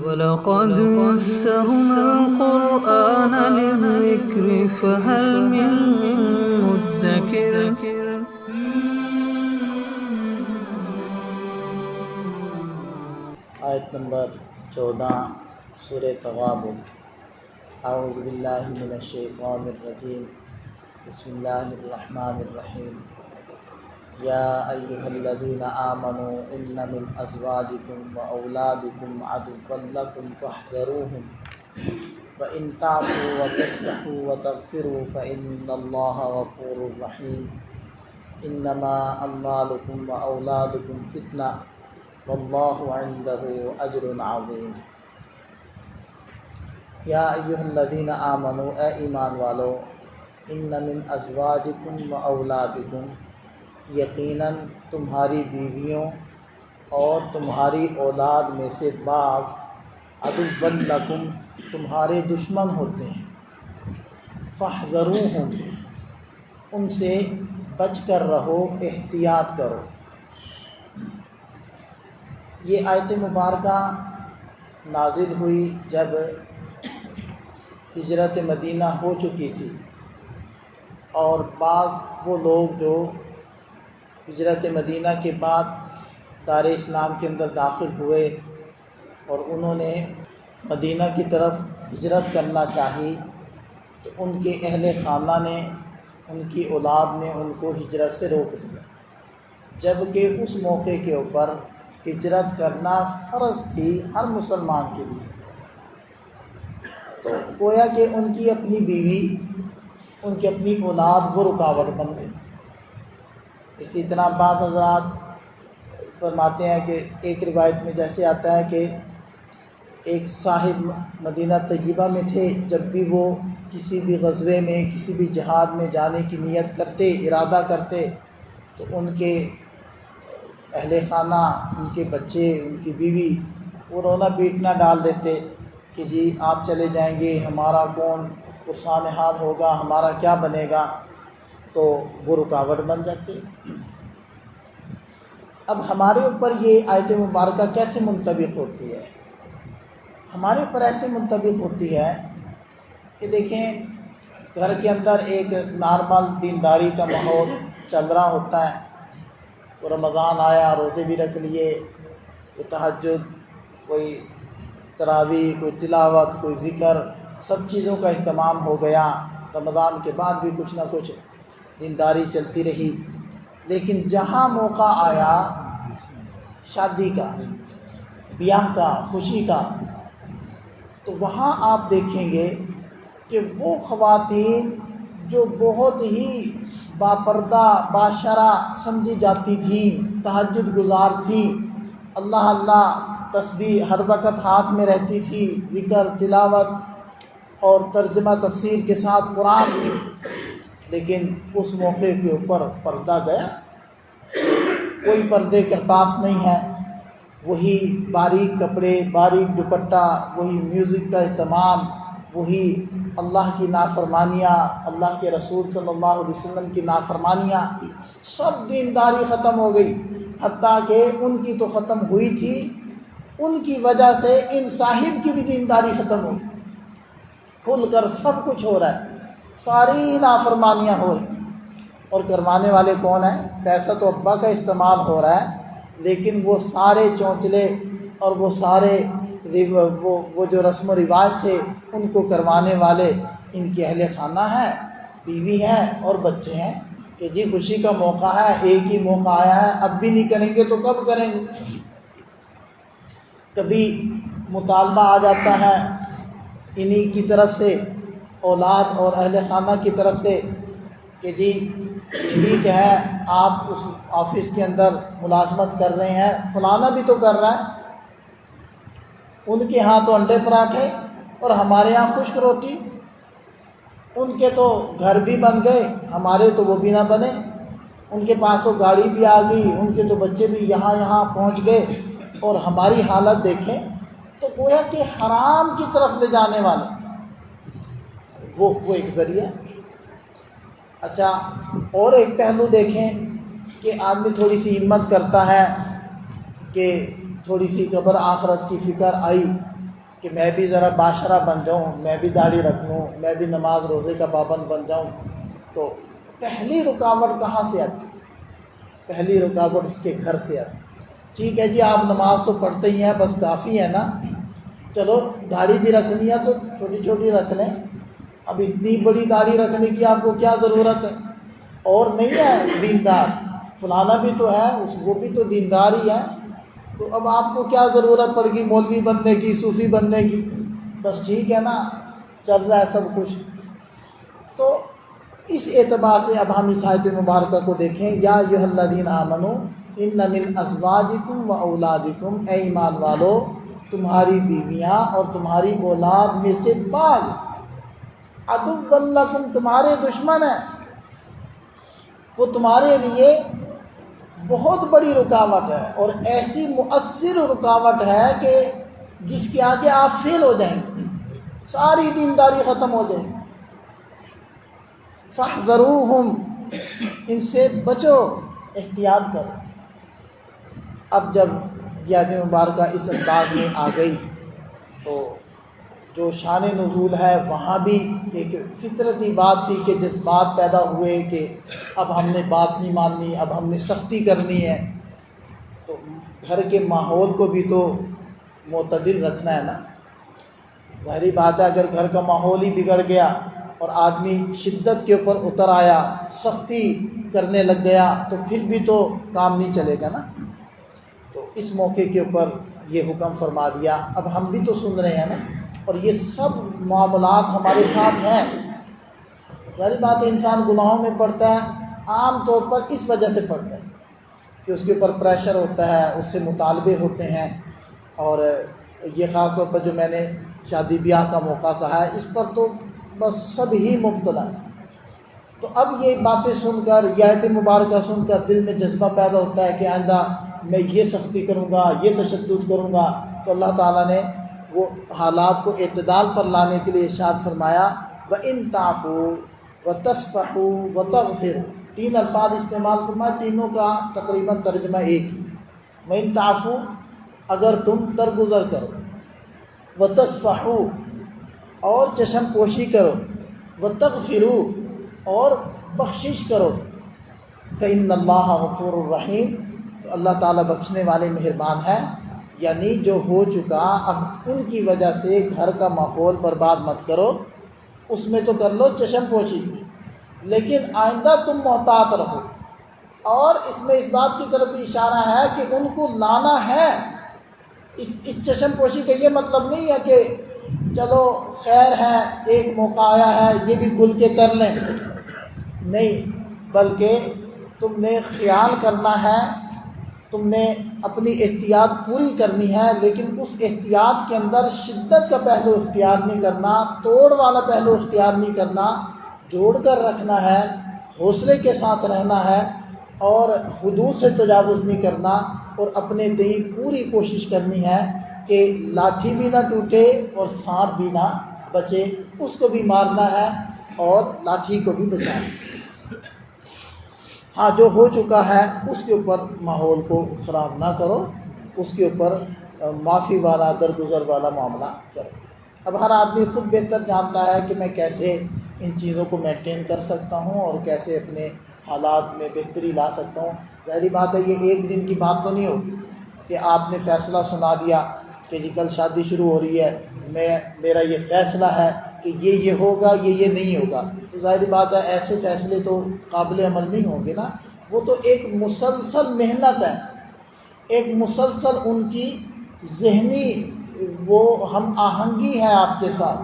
وَلَقَدْ يَسَّرْنَا الْقُرْآنَ لِلذِّكْرِ فَهَلْ مِن مُّدَّكِرٍ۔ آیت نمبر 14 سورہ تغابن۔ اعوذ باللہ من الشیطان الرجیم، بسم اللہ الرحمن الرحیم۔ یا ایہا الذین آمنوا ان من ازواجکم واولادکم عدوا لکم فاحذروہم وان تعفوا وتصفحوا وتغفروا فان اللہ غفور رحیم۔ انما اموالکم واولادکم فتنہ واللہ عندہ اجر عظیم۔ یا ایہا الذین آمنوا، اے ایمان والو، ان من ازواجکم واولادکم، یقیناً تمہاری بیویوں اور تمہاری اولاد میں سے بعض عدو لکم، تمہارے دشمن ہوتے ہیں، فاحذروہم، ان سے بچ کر رہو، احتیاط کرو۔ یہ آیت مبارکہ نازل ہوئی جب ہجرت مدینہ ہو چکی تھی، اور بعض وہ لوگ جو ہجرت مدینہ کے بعد دار اسلام کے اندر داخل ہوئے اور انہوں نے مدینہ کی طرف ہجرت کرنا چاہی، تو ان کے اہل خانہ نے، ان کی اولاد نے ان کو ہجرت سے روک دیا، جبکہ اس موقع کے اوپر ہجرت کرنا فرض تھی ہر مسلمان کے لیے۔ تو گویا کہ ان کی اپنی بیوی، ان کی اپنی اولاد وہ رکاوٹ بن گئی۔ اسی طرح بعض حضرات فرماتے ہیں کہ ایک روایت میں جیسے آتا ہے کہ ایک صاحب مدینہ طیبہ میں تھے، جب بھی وہ کسی بھی غزوے میں، کسی بھی جہاد میں جانے کی نیت کرتے، ارادہ کرتے، تو ان کے اہل خانہ، ان کے بچے، ان کی بیوی وہ رونا پیٹنا ڈال دیتے کہ جی آپ چلے جائیں گے، ہمارا کون پرسان حال ہوگا، ہمارا کیا بنے گا، تو وہ رکاوٹ بن جاتی۔ اب ہمارے اوپر یہ آیت مبارکہ کیسے منطبق ہوتی ہے؟ ہمارے اوپر ایسے منطبق ہوتی ہے کہ دیکھیں، گھر کے اندر ایک نارمل دینداری کا ماحول چل رہا ہوتا ہے، وہ رمضان آیا، روزے بھی رکھ لیے، کوئی تہجد، کوئی تراویح، کوئی تلاوت، کوئی ذکر، سب چیزوں کا اہتمام ہو گیا۔ رمضان کے بعد بھی کچھ نہ کچھ دینداری چلتی رہی، لیکن جہاں موقع آیا شادی کا، بیاہ کا، خوشی کا، تو وہاں آپ دیکھیں گے کہ وہ خواتین جو بہت ہی باپردہ، باشرع سمجھی جاتی تھیں، تہجد گزار تھیں، اللہ اللہ تسبیح ہر وقت ہاتھ میں رہتی تھی، ذکر، تلاوت اور ترجمہ تفسیر کے ساتھ قرآن، لیکن اس موقع کے اوپر پردہ گیا، کوئی پردے کے پاس نہیں ہے، وہی باریک کپڑے، باریک دوپٹہ، وہی میوزک کا اہتمام، وہی اللہ کی نافرمانیاں، اللہ کے رسول صلی اللہ علیہ وسلم کی نافرمانیاں، سب دینداری ختم ہو گئی، حتیٰ کہ ان کی تو ختم ہوئی تھی، ان کی وجہ سے ان صاحب کی بھی دینداری ختم ہو گئی، کھل کر سب کچھ ہو رہا ہے، ساری نافرمانیاں ہو رہی ہیں، اور کروانے والے کون ہیں؟ پیسہ تو ابا کا استعمال ہو رہا ہے، لیکن وہ سارے چونچلے اور وہ سارے وہ جو رسم و رواج تھے، ان کو کروانے والے ان کے اہل خانہ ہیں، بیوی ہیں اور بچے ہیں، کہ جی خوشی کا موقع ہے، ایک ہی موقع آیا ہے، اب بھی نہیں کریں گے تو کب کریں گے؟ کبھی مطالبہ آ جاتا ہے انہی کی طرف سے، اولاد اور اہل خانہ کی طرف سے، کہ جی ٹھیک ہے آپ اس آفس کے اندر ملازمت کر رہے ہیں، فلانا بھی تو کر رہا ہے، ان کے ہاں تو انڈے پراٹھے اور ہمارے ہاں خشک روٹی، ان کے تو گھر بھی بن گئے، ہمارے تو وہ بھی نہ بنے، ان کے پاس تو گاڑی بھی آ گئی، ان کے تو بچے بھی یہاں پہنچ گئے، اور ہماری حالت دیکھیں تو گویا کہ حرام کی طرف لے جانے والے وہ ایک ذریعہ۔ اچھا، اور ایک پہلو دیکھیں کہ آدمی تھوڑی سی ہمت کرتا ہے کہ تھوڑی سی قبر آخرت کی فکر آئی کہ میں بھی ذرا باشرہ بن جاؤں، میں بھی داڑھی رکھ لوں، میں بھی نماز روزے کا پابند بن جاؤں، تو پہلی رکاوٹ کہاں سے آتی ہے؟ پہلی رکاوٹ اس کے گھر سے آتی ہے۔ ٹھیک ہے جی، آپ نماز تو پڑھتے ہی ہیں، بس کافی ہے نا، چلو داڑھی بھی رکھنی ہے تو چھوٹی چھوٹی رکھ لیں، اب اتنی بڑی داڑھی رکھنے کی آپ کو کیا ضرورت ہے؟ اور نہیں ہے دیندار، فلانا بھی تو ہے، وہ بھی تو دیندار ہی ہے، تو اب آپ کو کیا ضرورت پڑ گئی مولوی بننے کی، صوفی بننے کی؟ بس ٹھیک ہے نا، چل رہا ہے سب کچھ۔ تو اس اعتبار سے اب ہم اس آیت مبارکہ کو دیکھیں، یا ایھا الذین آمنوا ان من ازواجکم و اولادکم، اے ایمان والو تمہاری بیویاں اور تمہاری اولاد میں سے بعض عدو لکم، تمہارے دشمن ہیں، وہ تمہارے لیے بہت بڑی رکاوٹ ہے، اور ایسی مؤثر رکاوٹ ہے کہ جس کے آگے آپ فیل ہو جائیں گے، ساری دینداری ختم ہو جائے گی۔ فاحذروہم، ان سے بچو، احتیاط کرو۔ اب جب یہ آیت مبارکہ اس انداز میں آ گئی تو جو شان نزول ہے وہاں بھی ایک فطرتی بات تھی کہ جذبات پیدا ہوئے کہ اب ہم نے بات نہیں ماننی، اب ہم نے سختی کرنی ہے، تو گھر کے ماحول کو بھی تو معتدل رکھنا ہے نا۔ ظاہری بات ہے، اگر گھر کا ماحول ہی بگڑ گیا اور آدمی شدت کے اوپر اتر آیا، سختی کرنے لگ گیا، تو پھر بھی تو کام نہیں چلے گا نا۔ تو اس موقع کے اوپر یہ حکم فرما دیا۔ اب ہم بھی تو سن رہے ہیں نا، اور یہ سب معاملات ہمارے ساتھ ہیں۔ ظاہری بات ہے، انسان گناہوں میں پڑتا ہے، عام طور پر اس وجہ سے پڑتا ہے کہ اس کے اوپر پریشر ہوتا ہے، اس سے مطالبے ہوتے ہیں، اور یہ خاص طور پر جو میں نے شادی بیاہ کا موقع کہا ہے، اس پر تو بس سب ہی مبتلا ہے۔ تو اب یہ باتیں سن کر، یہ آیت مبارکہ سن کر دل میں جذبہ پیدا ہوتا ہے کہ آئندہ میں یہ سختی کروں گا، یہ تشدد کروں گا۔ تو اللہ تعالیٰ نے وہ حالات کو اعتدال پر لانے کے لیے ارشاد فرمایا، وَإِن تَعْفُوا وَتَصْفَحُوا وَتَغْفِرُوا، 3 الفاظ استعمال فرمائے، تینوں کا تقریباً ترجمہ ایک ہی۔ وَإِن تَعْفُوا، اگر تم درگزر کرو، وَتَصْفَحُوا، اور چشم پوشی کرو، وَتَغْفِرُوا، اور بخشش کرو، فَإِنَّ اللَّهَ غَفُورٌ رَحِيمٌ، تو اللہ تعالیٰ بخشنے والے مہربان ہے۔ یعنی جو ہو چکا، اب ان کی وجہ سے گھر کا ماحول برباد مت کرو، اس میں تو کر لو چشم پوشی، لیکن آئندہ تم محتاط رہو۔ اور اس میں اس بات کی طرف بھی اشارہ ہے کہ ان کو لانا ہے۔ اس چشم پوشی کا یہ مطلب نہیں ہے کہ چلو خیر ہے، ایک موقع آیا ہے، یہ بھی کھل کے کر لیں، نہیں، بلکہ تم نے خیال کرنا ہے، تم نے اپنی احتیاط پوری کرنی ہے، لیکن اس احتیاط کے اندر شدت کا پہلو اختیار نہیں کرنا، توڑ والا پہلو اختیار نہیں کرنا، جوڑ کر رکھنا ہے، حوصلے کے ساتھ رہنا ہے، اور حدود سے تجاوز نہیں کرنا، اور اپنے تئیں پوری کوشش کرنی ہے کہ لاٹھی بھی نہ ٹوٹے اور سانپ بھی نہ بچے، اس کو بھی مارنا ہے اور لاٹھی کو بھی بچانا ہے۔ ہاں، جو ہو چکا ہے اس کے اوپر ماحول کو خراب نہ کرو، اس کے اوپر معافی والا، درگزر والا معاملہ کرو۔ اب ہر آدمی خود بہتر جانتا ہے کہ میں کیسے ان چیزوں کو مینٹین کر سکتا ہوں اور کیسے اپنے حالات میں بہتری لا سکتا ہوں۔ ظاہری بات ہے، یہ ایک دن کی بات تو نہیں ہوگی کہ آپ نے فیصلہ سنا دیا کہ جی کل شادی شروع ہو رہی ہے، میرا یہ فیصلہ ہے کہ یہ ہوگا، یہ نہیں ہوگا۔ تو ظاہری بات ہے ایسے فیصلے تو قابل عمل نہیں ہوں گے نا۔ وہ تو ایک مسلسل محنت ہے، ایک مسلسل ان کی ذہنی وہ ہم آہنگی ہے آپ کے ساتھ،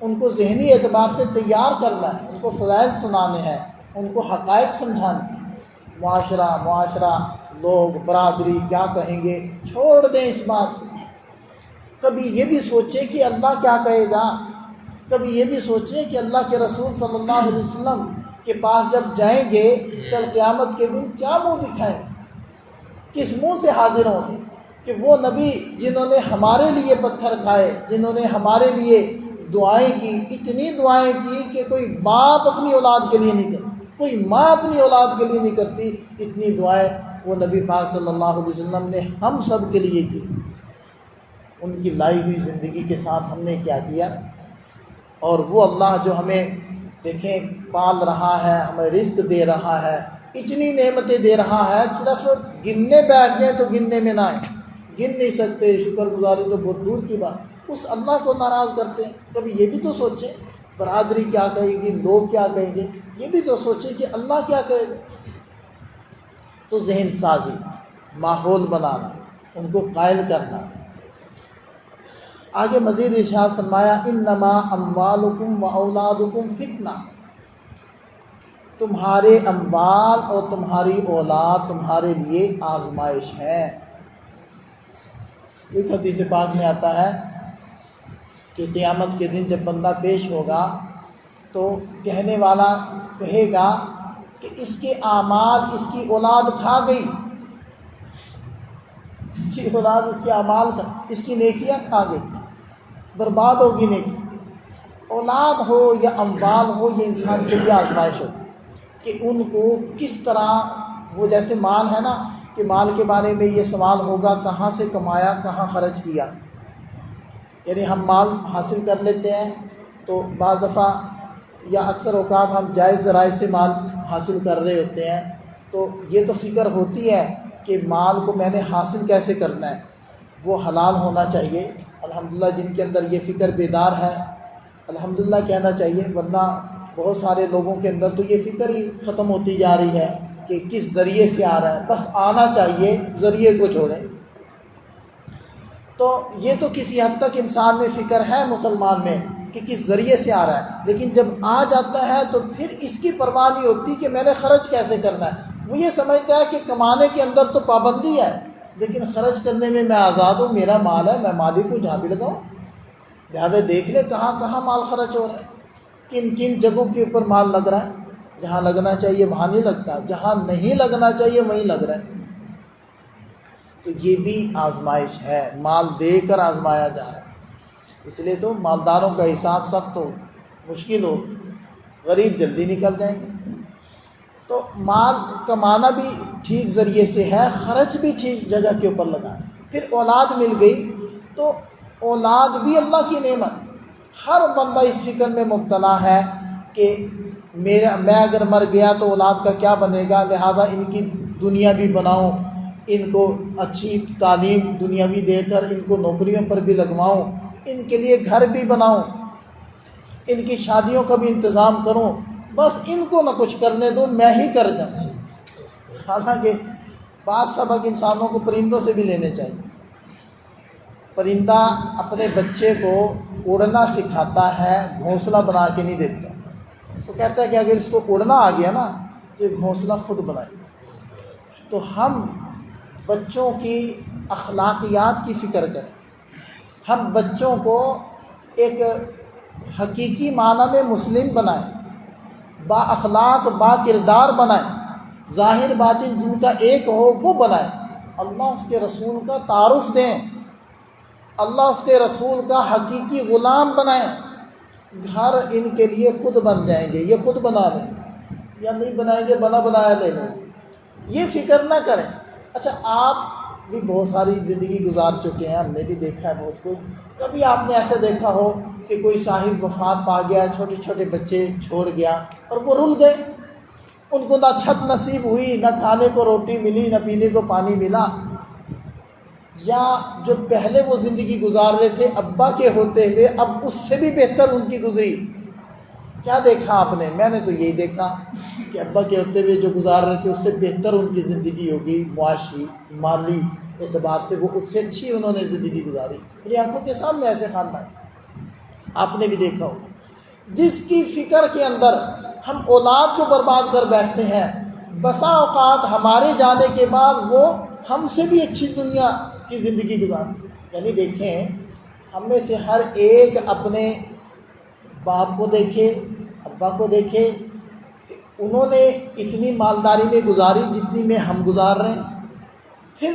ان کو ذہنی اعتبار سے تیار کرنا ہے، ان کو فضائل سنانے ہیں، ان کو حقائق سمجھانے ہیں۔ معاشرہ، لوگ، برادری کیا کہیں گے، چھوڑ دیں اس بات کو۔ کبھی یہ بھی سوچیں کہ اللہ کیا کہے گا، کبھی یہ بھی سوچیں کہ اللہ کے رسول صلی اللہ علیہ وسلم کے پاس جب جائیں گے کل قیامت کے دن کیا منہ دکھائیں گے، کس منہ سے حاضر ہوں گے کہ وہ نبی جنہوں نے ہمارے لیے پتھر کھائے، جنہوں نے ہمارے لیے دعائیں کی، اتنی دعائیں کی کہ کوئی باپ اپنی اولاد کے لیے نہیں کرتا، کوئی ماں اپنی اولاد کے لیے نہیں کرتی، اتنی دعائیں وہ نبی پاک صلی اللہ علیہ وسلم نے ہم سب کے لیے کی۔ ان کی لائی ہوئی زندگی کے ساتھ ہم نے کیا کیا، اور وہ اللہ جو ہمیں دیکھیں پال رہا ہے، ہمیں رزق دے رہا ہے، اتنی نعمتیں دے رہا ہے، صرف گننے بیٹھ جائیں تو گننے میں نہ آئیں، گن نہیں سکتے، شکر گزاری تو بہت دور کی بات، اس اللہ کو ناراض کرتے ہیں۔ کبھی یہ بھی تو سوچیں برادری کیا کہے گی، لوگ کیا کہیں گے، یہ بھی تو سوچیں کہ اللہ کیا کہے گا۔ تو ذہن سازی، ماحول بنانا، ان کو قائل کرنا۔ آگے مزید ارشاد فرمایا انما اموالکم و اولادکم فتنہ، تمہارے اموال اور تمہاری اولاد تمہارے لیے آزمائش ہے۔ ایک حدیث پاک میں آتا ہے کہ قیامت کے دن جب بندہ پیش ہوگا تو کہنے والا کہے گا کہ اس کے اعمال اس کی اولاد کھا گئی، اس کی اولاد اس کے اعمال کا، اس کی نیکیاں کھا گئی، برباد ہوگی نیکی۔ اولاد ہو یا اموال ہو، یہ انسان کے لیے آزمائش ہو کہ ان کو کس طرح، وہ جیسے مال ہے نا کہ مال کے بارے میں یہ سوال ہوگا کہاں سے کمایا، کہاں خرچ کیا۔ یعنی ہم مال حاصل کر لیتے ہیں تو بعض دفعہ یا اکثر اوقات ہم جائز ذرائع سے مال حاصل کر رہے ہوتے ہیں، تو یہ تو فکر ہوتی ہے کہ مال کو میں نے حاصل کیسے کرنا ہے، وہ حلال ہونا چاہیے۔ الحمدللہ جن کے اندر یہ فکر بیدار ہے الحمدللہ کہنا چاہیے، ورنہ بہت سارے لوگوں کے اندر تو یہ فکر ہی ختم ہوتی جا رہی ہے کہ کس ذریعے سے آ رہا ہے، بس آنا چاہیے، ذریعے کو چھوڑیں۔ تو یہ تو کسی حد تک انسان میں فکر ہے مسلمان میں کہ کس ذریعے سے آ رہا ہے، لیکن جب آ جاتا ہے تو پھر اس کی پرواہ نہیں ہوتی کہ میں نے خرچ کیسے کرنا ہے۔ وہ یہ سمجھتا ہے کہ کمانے کے اندر تو پابندی ہے، لیکن خرچ کرنے میں میں آزاد ہوں، میرا مال ہے، میں مالک ہوں، جہاں بھی لگاؤں۔ لہٰذا دیکھ لے کہاں کہاں مال خرچ ہو رہا ہے، کن کن جگہوں کے اوپر مال لگ رہا ہے۔ جہاں لگنا چاہیے وہاں نہیں لگتا، جہاں نہیں لگنا چاہیے وہیں لگ رہا ہے۔ تو یہ بھی آزمائش ہے، مال دے کر آزمایا جا رہا ہے۔ اس لیے تو مالداروں کا حساب سخت ہو، مشکل ہو، غریب جلدی نکل جائیں گے۔ تو مال کمانا بھی ٹھیک ذریعے سے ہے، خرچ بھی ٹھیک جگہ کے اوپر لگا۔ پھر اولاد مل گئی تو اولاد بھی اللہ کی نعمت۔ ہر بندہ اس فکر میں مبتلا ہے کہ میں اگر مر گیا تو اولاد کا کیا بنے گا، لہذا ان کی دنیا بھی بناؤں، ان کو اچھی تعلیم دنیاوی دے کر ان کو نوکریوں پر بھی لگواؤں، ان کے لیے گھر بھی بناؤں، ان کی شادیوں کا بھی انتظام کروں، بس ان کو نہ کچھ کرنے دو، میں ہی کر جاؤں۔ حالانکہ بعض سبق انسانوں کو پرندوں سے بھی لینے چاہیے۔ پرندہ اپنے بچے کو اڑنا سکھاتا ہے، گھونسلہ بنا کے نہیں دیتا۔ تو کہتا ہے کہ اگر اس کو اڑنا آ گیا نا تو یہ گھونسلہ خود بنائے۔ تو ہم بچوں کی اخلاقیات کی فکر کریں، ہم بچوں کو ایک حقیقی معنی میں مسلم بنائیں، با اخلاق با کردار بنائیں، ظاہر باطن جن کا ایک ہو وہ بنائیں، اللہ اس کے رسول کا تعارف دیں، اللہ اس کے رسول کا حقیقی غلام بنائیں۔ گھر ان کے لیے خود بن جائیں گے، یہ خود بنا لیں، یا نہیں بنائیں گے بنا بنایا لے لیں، یہ فکر نہ کریں۔ اچھا آپ بھی بہت ساری زندگی گزار چکے ہیں، ہم نے بھی دیکھا ہے بہت کچھ۔ کبھی آپ نے ایسے دیکھا ہو کہ کوئی صاحب وفات پا گیا، چھوٹے چھوٹے بچے چھوڑ گیا اور وہ رل گئے، ان کو نہ چھت نصیب ہوئی، نہ کھانے کو روٹی ملی، نہ پینے کو پانی ملا، یا جو پہلے وہ زندگی گزار رہے تھے ابا کے ہوتے ہوئے اب اس سے بھی بہتر ان کی گزری۔ کیا دیکھا آپ نے؟ میں نے تو یہی دیکھا کہ ابا کے ہوتے ہوئے جو گزار رہے تھے اس سے بہتر ان کی زندگی ہوگی، معاشی مالی اعتبار سے وہ اس سے اچھی انہوں نے زندگی گزاری۔ میری آنکھوں کے سامنے ایسے خاندان آپ نے بھی دیکھا ہوگا، جس کی فکر کے اندر ہم اولاد کو برباد کر بیٹھتے ہیں، بسا اوقات ہمارے جانے کے بعد وہ ہم سے بھی اچھی دنیا کی زندگی گزار۔ یعنی دیکھیں ہم میں سے ہر ایک اپنے باپ کو دیکھے، ابا کو دیکھے کہ انہوں نے اتنی مالداری میں گزاری جتنی میں ہم گزار رہے ہیں۔ پھر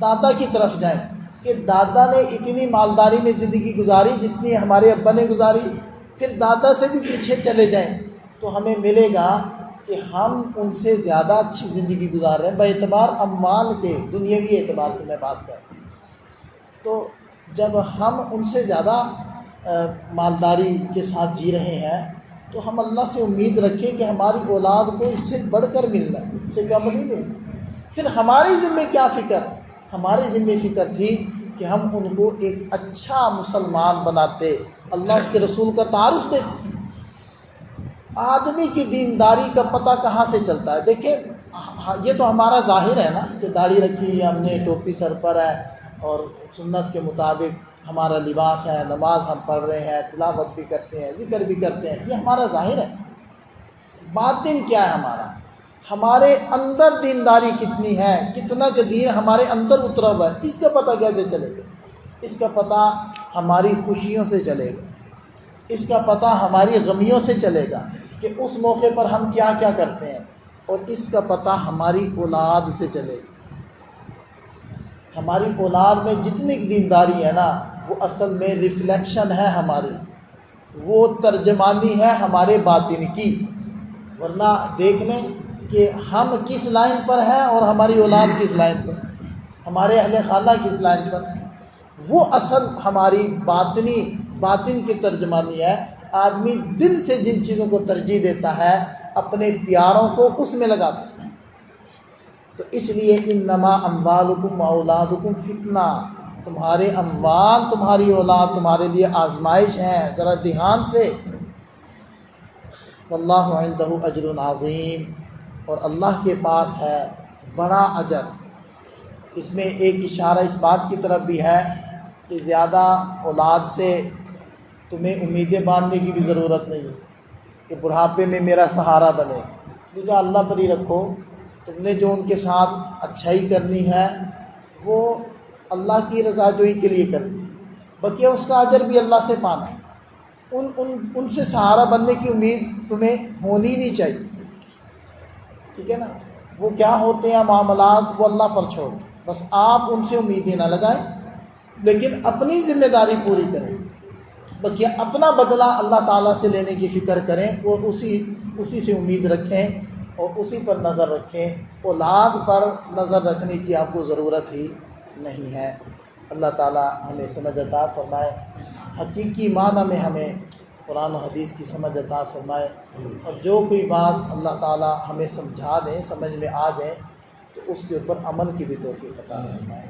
دادا کی طرف جائیں کہ دادا نے اتنی مالداری میں زندگی گزاری جتنی ہمارے ابا نے گزاری۔ پھر دادا سے بھی پیچھے چلے جائیں تو ہمیں ملے گا کہ ہم ان سے زیادہ اچھی زندگی گزار رہے ہیں، باعتبار اموال کے، دنیاوی اعتبار سے میں بات کر رہا ہوں۔ تو جب ہم ان سے زیادہ مالداری کے ساتھ جی رہے ہیں تو ہم اللہ سے امید رکھیں کہ ہماری اولاد کو اس سے بڑھ کر ملنا ہے، اس سے کم نہیں ملنا۔ پھر ہماری ذمہ کیا فکر؟ ہماری ذمہ فکر تھی کہ ہم ان کو ایک اچھا مسلمان بناتے، اللہ اس کے رسول کا تعارف دیتے۔ آدمی کی دینداری کا پتہ کہاں سے چلتا ہے؟ دیکھیں یہ تو ہمارا ظاہر ہے نا کہ داڑھی رکھی ہے ہم نے، ٹوپی سر پر ہے اور سنت کے مطابق ہمارا لباس ہے، نماز ہم پڑھ رہے ہیں، تلاوت بھی کرتے ہیں، ذکر بھی کرتے ہیں، یہ ہمارا ظاہر ہے۔ باطن کیا ہے ہمارا؟ ہمارے اندر دینداری کتنی ہے، کتنا کہ دین ہمارے اندر اترا ہوا ہے، اس کا پتہ کیسے چلے گا؟ اس کا پتہ ہماری خوشیوں سے چلے گا، اس کا پتہ ہماری غمیوں سے چلے گا کہ اس موقع پر ہم کیا کیا کرتے ہیں، اور اس کا پتہ ہماری اولاد سے چلے گا۔ ہماری اولاد میں جتنی دینداری ہے نا وہ اصل میں ریفلیکشن ہے ہماری، وہ ترجمانی ہے ہمارے باطن کی۔ ورنہ دیکھ لیں کہ ہم کس لائن پر ہیں اور ہماری اولاد کس لائن پر، ہمارے اہل خانہ کس لائن پر، وہ اصل ہماری باطن کی ترجمانی ہے۔ آدمی دل سے جن چیزوں کو ترجیح دیتا ہے اپنے پیاروں کو اس میں لگاتا ہے۔ تو اس لیے انما اموالکم و اولادکم فتنہ، تمہارے اموال تمہاری اولاد تمہارے لیے آزمائش ہیں، ذرا دھیان سے۔ واللہ عندہ اجر عظیم، اور اللہ کے پاس ہے بڑا اجر۔ اس میں ایک اشارہ اس بات کی طرف بھی ہے کہ زیادہ اولاد سے تمہیں امیدیں باندھنے کی بھی ضرورت نہیں ہے کہ بڑھاپے میں میرا سہارا بنے، کیونکہ اللہ پر ہی رکھو۔ تم نے جو ان کے ساتھ اچھائی کرنی ہے وہ اللہ کی رضا جوئی کے لیے کرنی، بقیہ اس کا اجر بھی اللہ سے پانا۔ ان سے سہارا بننے کی امید تمہیں ہونی نہیں چاہیے، ٹھیک ہے نا؟ وہ کیا ہوتے ہیں معاملات وہ اللہ پر چھوڑ، بس آپ ان سے امیدیں نہ لگائیں، لیکن اپنی ذمہ داری پوری کریں، بقیہ اپنا بدلہ اللہ تعالیٰ سے لینے کی فکر کریں اور اسی سے امید رکھیں اور اسی پر نظر رکھیں۔ اولاد پر نظر رکھنے کی آپ کو ضرورت ہی نہیں ہے۔ اللہ تعالیٰ ہمیں سمجھ عطا فرمائے، حقیقی معنی میں ہمیں قرآن و حدیث کی سمجھ عطا فرمائے، اور جو کوئی بات اللہ تعالیٰ ہمیں سمجھا دیں، سمجھ میں آ جائے، تو اس کے اوپر عمل کی بھی توفیق عطا فرمائے۔